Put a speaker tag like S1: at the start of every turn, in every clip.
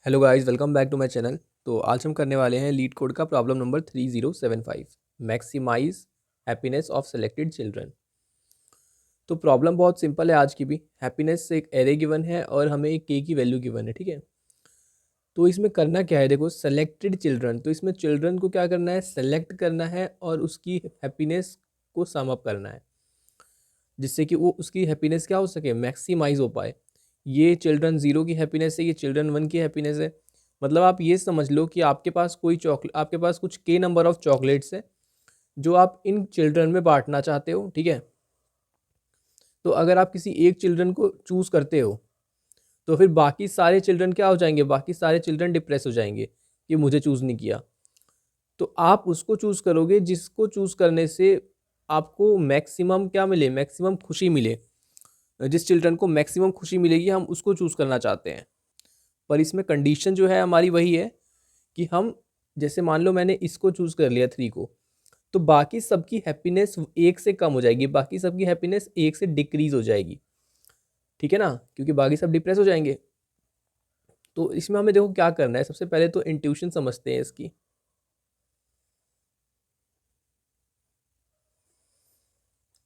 S1: Hello guys, welcome back to my channel. तो आज हम करने वाले हैं लीड कोड का problem number 3075, maximise happiness of selected children. तो प्रॉब्लम बहुत सिंपल है आज की भी। हैप्पीनेस एक एरे गिवन है और हमें एक के की वैल्यू गिवन है, ठीक है। तो इसमें करना क्या है, देखो सेलेक्टेड चिल्ड्रन, तो इसमें चिल्ड्रन को क्या करना है, सेलेक्ट करना है और उसकी हैप्पीनेस को सम अप करना है, जिससे कि वो उसकी हैप्पीनेस क्या हो सके, मैक्सिमाइज हो पाए। ये चिल्ड्रन ज़ीरो की हैप्पीनेस है, ये चिल्ड्रन वन की हैप्पीनेस है। मतलब आप ये समझ लो कि आपके पास कोई चॉकलेट, आपके पास कुछ के नंबर ऑफ चॉकलेट्स है जो आप इन चिल्ड्रन में बांटना चाहते हो, ठीक है। तो अगर आप किसी एक चिल्ड्रन को चूज़ करते हो तो फिर बाकी सारे चिल्ड्रन क्या हो जाएंगे, बाकी सारे चिल्ड्रन डिप्रेस हो जाएंगे कि मुझे चूज़ नहीं किया। तो आप उसको चूज़ करोगे जिसको चूज़ करने से आपको मैक्सिमम क्या मिले, मैक्सिमम खुशी मिले। जिस चिल्ड्रन को मैक्सिमम खुशी मिलेगी हम उसको चूज़ करना चाहते हैं। पर इसमें कंडीशन जो है हमारी वही है कि हम, जैसे मान लो मैंने इसको चूज़ कर लिया 3 को, तो बाकी सबकी हैप्पीनेस 1 से कम हो जाएगी, बाकी सबकी हैप्पीनेस 1 से डिक्रीज़ हो जाएगी, ठीक है ना, क्योंकि बाकी सब डिप्रेस हो जाएंगे। तो इसमें हमें देखो क्या करना है, सबसे पहले तो इंट्यूशन समझते हैं इसकी।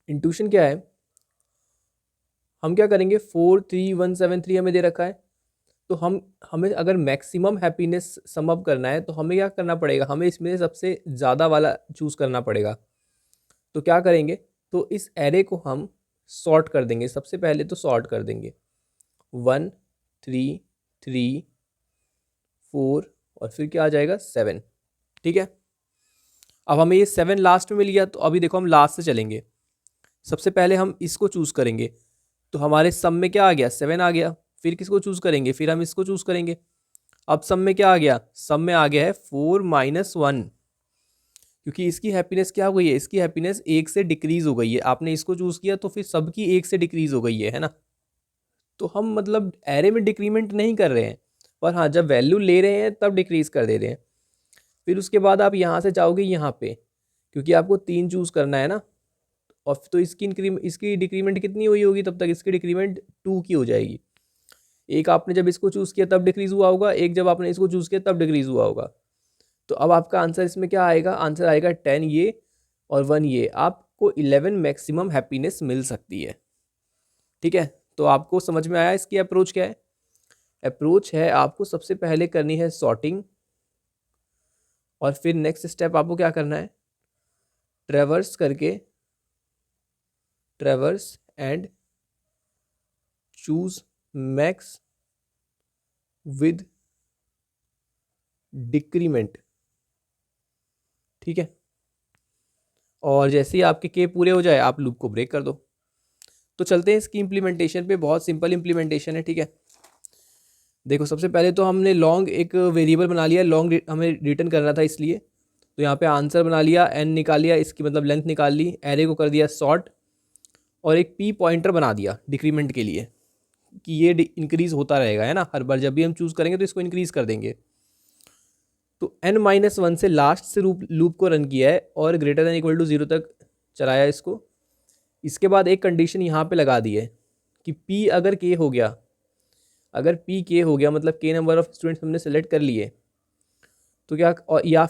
S1: इंट्यूशन क्या है, हम क्या करेंगे, 43173 हमें दे रखा है। तो हमें अगर मैक्सिमम हैप्पीनेस सम अप करना है तो हमें क्या करना पड़ेगा, हमें इसमें सबसे ज़्यादा वाला चूज़ करना पड़ेगा। तो क्या करेंगे, तो इस एरे को हम सॉर्ट कर देंगे। सबसे पहले तो सॉर्ट कर देंगे 1 3 3 4 और फिर क्या आ जाएगा 7, ठीक है। अब हमें ये 7 लास्ट में मिल गया, तो अभी देखो हम लास्ट से चलेंगे। सबसे पहले हम इसको चूज़ करेंगे, तो हमारे सम में क्या आ गया, 7 आ गया। फिर किसको चूज़ करेंगे, फिर हम इसको चूज़ करेंगे। अब सम में क्या आ गया, सम में आ गया है 4 - 1, क्योंकि इसकी हैप्पीनेस क्या हो गई है, इसकी हैप्पीनेस 1 से डिक्रीज़ हो गई है। आपने इसको चूज़ किया तो फिर सबकी 1 से डिक्रीज़ हो गई है ना। तो हम मतलब एरे में डिक्रीमेंट नहीं कर रहे हैं, पर हाँ जब वैल्यू ले रहे हैं तब डिक्रीज़ कर दे रहे हैं। फिर उसके बाद आप यहाँ से जाओगे यहाँ पे, क्योंकि आपको 3 चूज़ करना है ना। और तो इसकी डिक्रीमेंट कितनी हुई होगी, तब तक इसकी डिक्रीमेंट 2 की हो जाएगी। एक आपने जब इसको चूज़ किया तब डिक्रीज़ हुआ होगा, एक जब आपने इसको चूज़ किया तब डिक्रीज़ हुआ होगा। तो अब आपका आंसर इसमें क्या आएगा, आंसर आएगा 10 ये और 1 ये। आपको 11 मैक्सिमम हैप्पीनेस मिल सकती है, ठीक है। तो आपको समझ में आया इसकी अप्रोच क्या है। अप्रोच है, आपको सबसे पहले करनी है सॉर्टिंग, और फिर नेक्स्ट स्टेप आपको क्या करना है, ट्रेवर्स करके, ट्रेवर्स and choose max with decrement, ठीक है। और जैसे ही आपके के पूरे हो जाए आप लूप को ब्रेक कर दो। तो चलते हैं इसकी इम्प्लीमेंटेशन पे। बहुत सिंपल इम्प्लीमेंटेशन है, ठीक है। देखो सबसे पहले तो हमने लॉन्ग एक वेरिएबल बना लिया, लॉन्ग हमें रिटर्न करना था इसलिए। तो यहाँ पे आंसर बना लिया, एन निकाल लिया, इसकी मतलब लेंथ निकाल ली, एरे को कर दिया सॉर्ट, और एक पी पॉइंटर बना दिया डिक्रीमेंट के लिए कि ये इंक्रीज़ होता रहेगा, है ना। हर बार जब भी हम चूज़ करेंगे तो इसको इंक्रीज़ कर देंगे। तो n-1 से लास्ट से लूप को रन किया है और ग्रेटर देन इक्वल टू 0 तक चलाया इसको। इसके बाद एक कंडीशन यहाँ पे लगा दी है कि p अगर k हो गया, अगर p k हो गया मतलब k नंबर ऑफ स्टूडेंट्स हमने सेलेक्ट कर लिए, तो क्या, और या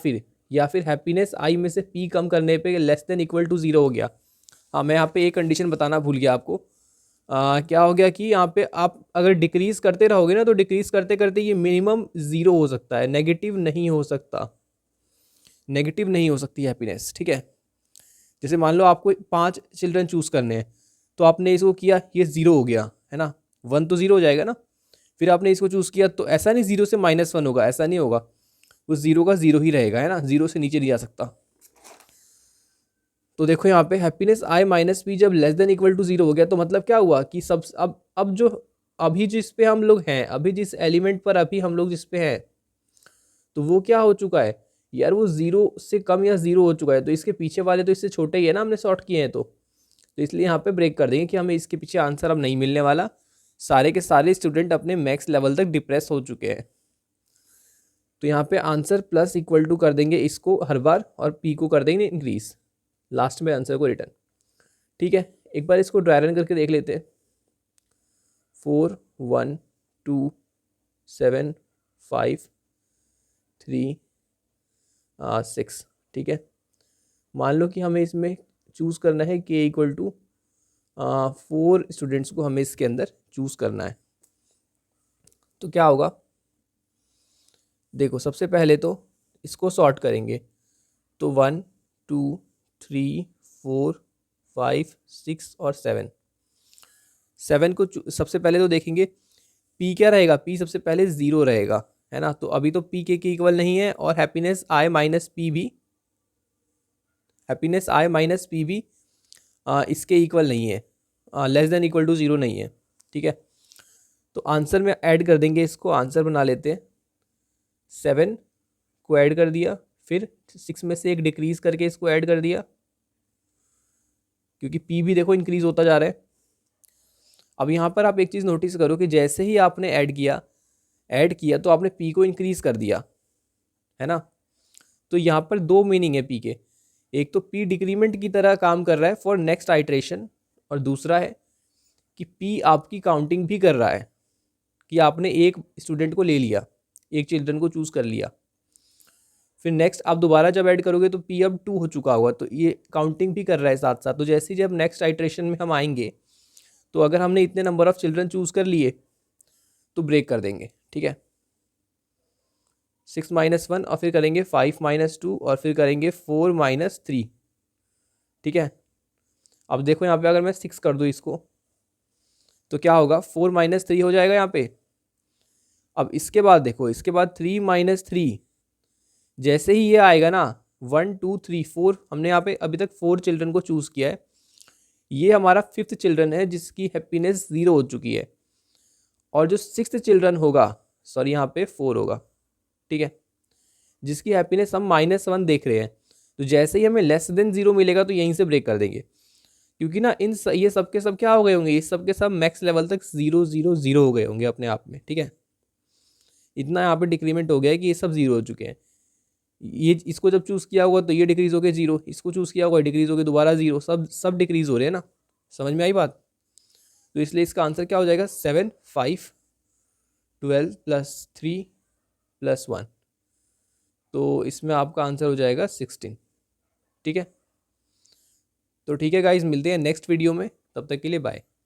S1: फिर हैप्पीनेस i में से p कम करने पे लेस देन इक्वल टू 0 हो गया। हाँ, मैं यहाँ पे एक कंडीशन बताना भूल गया आपको। क्या हो गया कि यहाँ पे आप अगर डिक्रीज़ करते रहोगे ना, तो डिक्रीज़ करते करते ये मिनिमम 0 हो सकता है, नेगेटिव नहीं हो सकता, नेगेटिव नहीं हो सकती हैप्पीनेस, ठीक है। जैसे मान लो आपको 5 चिल्ड्रन चूज़ करने हैं, तो आपने इसको किया, ये 0 हो गया, है ना। 1 तो 0 हो जाएगा ना। फिर आपने इसको चूज़ किया, तो ऐसा नहीं 0 से -1 होगा, ऐसा नहीं होगा। उस 0 का 0 ही रहेगा, है ना, 0 से नीचे नहीं जा सकता। तो देखो यहाँ पे हैप्पीनेस i - p जब लेस देन इक्वल टू 0 हो गया, तो मतलब क्या हुआ कि सब अब जो अभी जिस पे हम लोग हैं, अभी जिस एलिमेंट पर अभी हम लोग जिस पे हैं, तो वो क्या हो चुका है यार, वो 0 से कम या 0 हो चुका है। तो इसके पीछे वाले तो इससे छोटे ही है ना, हमने सॉर्ट किए हैं। तो इसलिए यहाँ पे ब्रेक कर देंगे कि हमें इसके पीछे आंसर अब नहीं मिलने वाला। सारे के सारे स्टूडेंट अपने मैक्स लेवल तक डिप्रेस हो चुके हैं। तो यहाँ पे आंसर प्लस इक्वल टू कर देंगे इसको हर बार, और पी को कर देंगे इंक्रीज, लास्ट में आंसर को रिटर्न, ठीक है। एक बार इसको ड्राई रन करके देख लेते हैं। 4 1 2 7 5 3 6। ठीक है, मान लो कि हमें इसमें चूज़ करना है k इक्वल टू 4 स्टूडेंट्स को हमें इसके अंदर चूज़ करना है। तो क्या होगा, देखो सबसे पहले तो इसको सॉर्ट करेंगे, तो 1 2 3 4 5 6 और 7। 7 को सबसे पहले तो देखेंगे p क्या रहेगा, p सबसे पहले 0 रहेगा, है ना। तो अभी तो p के इक्वल नहीं है, और हैप्पीनेस i माइनस पी भी, हैप्पीनेस i माइनस पी भी इसके इक्वल नहीं है, लेस देन इक्वल टू 0 नहीं है। ठीक है, तो आंसर में ऐड कर देंगे, इसको आंसर बना लेते हैं। 7 को ऐड कर दिया, फिर 6 में से एक डिक्रीज करके इसको ऐड कर दिया, क्योंकि p भी देखो इंक्रीज होता जा रहा है। अब यहाँ पर आप एक चीज़ नोटिस करो कि जैसे ही आपने ऐड किया तो आपने p को इंक्रीज कर दिया, है ना। तो यहाँ पर दो मीनिंग है p के, एक तो p डिक्रीमेंट की तरह काम कर रहा है फॉर नेक्स्ट आइट्रेशन, और दूसरा है कि p आपकी काउंटिंग भी कर रहा है, कि आपने एक स्टूडेंट को ले लिया, एक चिल्ड्रन को चूज़ कर लिया, फिर नेक्स्ट आप दोबारा जब ऐड करोगे तो p अब 2 हो चुका होगा, तो ये काउंटिंग भी कर रहा है साथ साथ। तो जैसे ही जब नेक्स्ट आइट्रेशन में हम आएंगे, तो अगर हमने इतने नंबर ऑफ चिल्ड्रन चूज़ कर लिए तो ब्रेक कर देंगे। ठीक है, 6 माइनस 1, और फिर करेंगे 5 माइनस 2, और फिर करेंगे 4 माइनस 3। ठीक है, अब देखो यहाँ पे अगर मैं 6 कर दूँ इसको, तो क्या होगा, 4 माइनस 3 हो जाएगा यहाँ पे। अब इसके बाद देखो, इसके बाद 3 माइनस 3, जैसे ही ये आएगा ना, 1 2 3 4, हमने यहाँ पे अभी तक 4 चिल्ड्रन को चूज़ किया है, ये हमारा 5th चिल्ड्रन है जिसकी हैप्पीनेस 0 हो चुकी है, और जो 6th चिल्ड्रन होगा, सॉरी यहाँ पे 4 होगा, ठीक है, जिसकी हैप्पीनेस हम -1 देख रहे हैं। तो जैसे ही हमें लेस देन 0 मिलेगा तो यहीं से ब्रेक कर देंगे, क्योंकि ना ये सब के सब क्या हो गए होंगे, ये सब के सब मैक्स लेवल तक 0 0 0 हो गए होंगे अपने आप में। ठीक है, इतना यहाँ पे डिक्रीमेंट हो गया है कि ये सब 0 हो चुके हैं। ये इसको जब चूज़ किया होगा तो ये डिक्रीज़ हो गया 0, इसको चूज़ किया होगा डिक्रीज़ हो गया दोबारा 0, सब डिक्रीज़ हो रहे हैं ना। समझ में आई बात। तो इसलिए इसका आंसर क्या हो जाएगा, 7 5 12 प्लस 3 प्लस 1, तो इसमें आपका आंसर हो जाएगा 16। ठीक है, तो ठीक है गाइज, मिलते हैं नेक्स्ट वीडियो में, तब तक के लिए बाय।